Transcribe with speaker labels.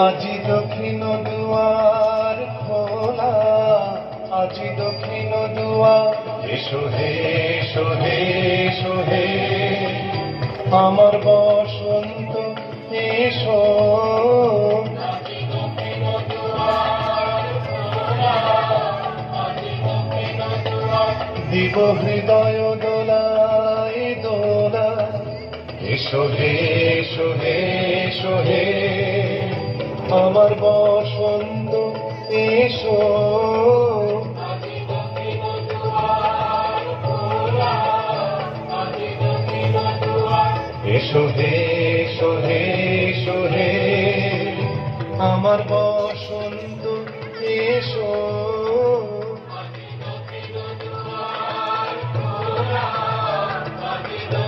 Speaker 1: আজি দক্ষিণ দুয়ার খোলা, আজি দক্ষিণ দুয়ার। এসো হে এসো হে এসো হে আমার বসন্ত এসো। দিব হৃদয় দোলায় দোলায়। এসো হে এসো হে এসো হে আমার বসন্ত এসো। এসো হে এসো হে এসো হে আমার